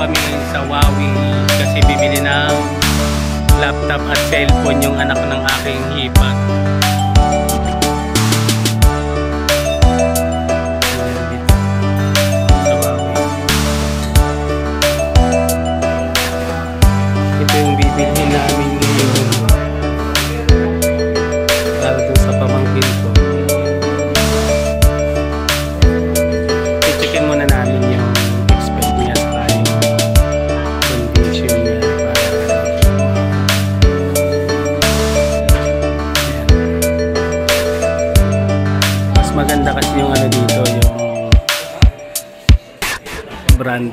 kami sa Huawei kasi bibili ng laptop at cellphone yung anak ng aking hipag. Ito yung bibilhin namin ngayon para dun sa pamangkin ko. I-checkin muna namin yung expect niya sa yung condition niya para mas maganda kasi yung ano dito, yung brand.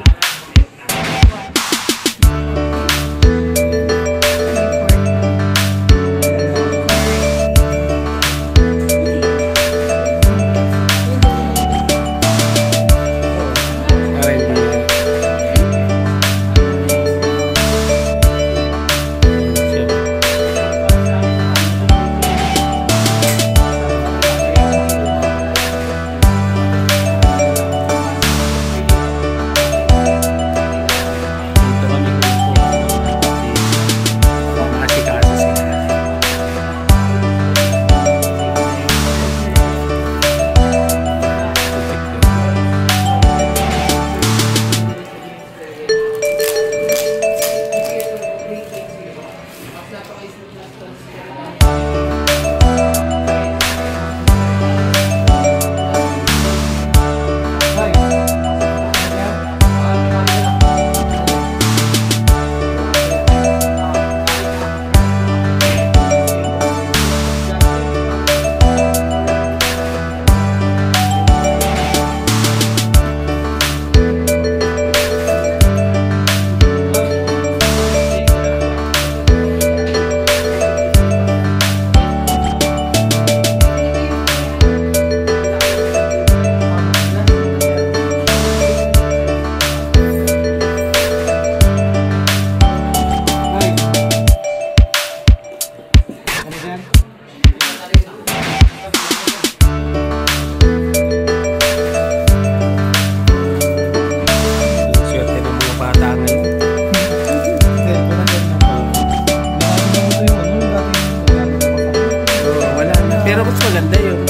Pero mas maganda yun.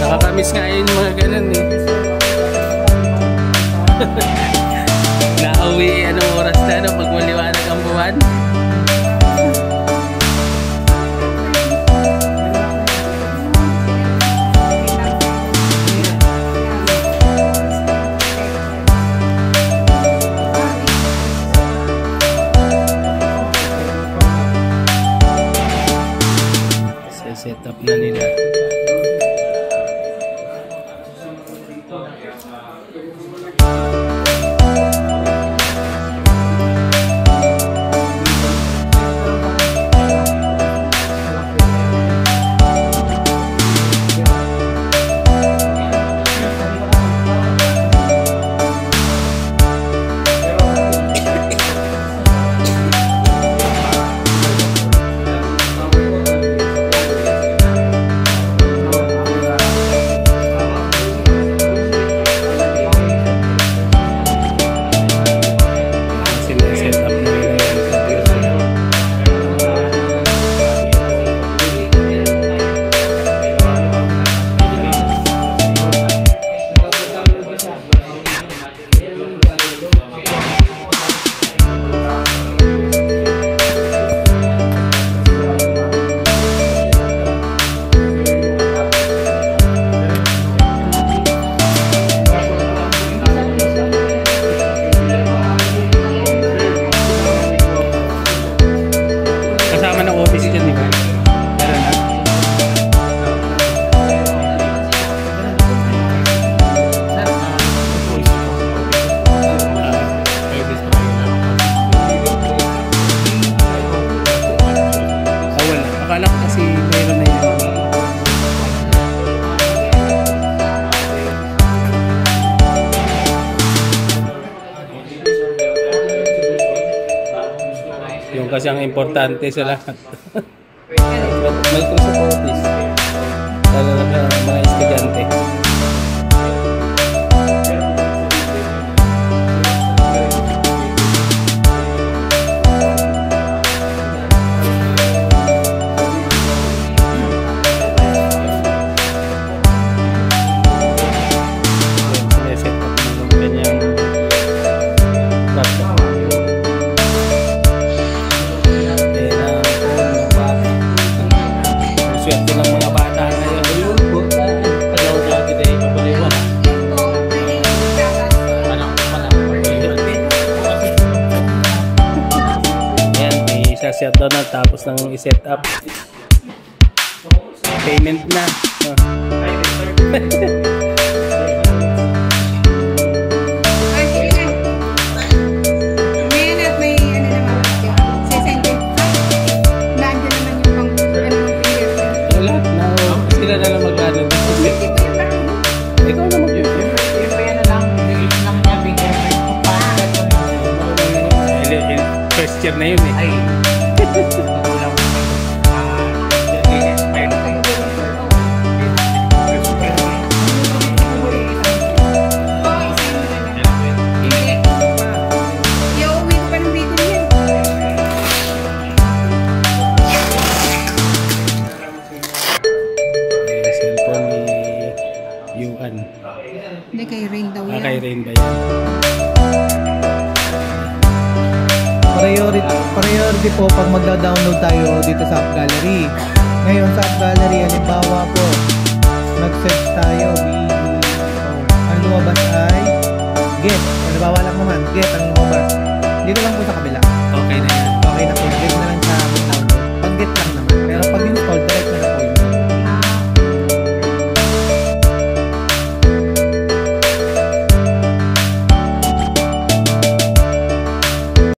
Nakakamiss nga yun mga ganun eh. Nauwi anong oras na no, pag maliwanag ang buwan. Set up na nila. Yung kasi ang importante sa lahat. Microsoft Office. Lalo na mga estudyante. Chef Donald, tapos nang i-set up. Payment na. First year na yun eh. Ay. Cellphone ni Yuan. Hindi, kay Rain daw yan. Kay Rain ba yan? Priority po pag magda-download tayo dito sa App Gallery. Ngayon sa App Gallery, halimbawa po, mag-search tayo, ang lumabas ay get. Halimbawa lang naman, get ang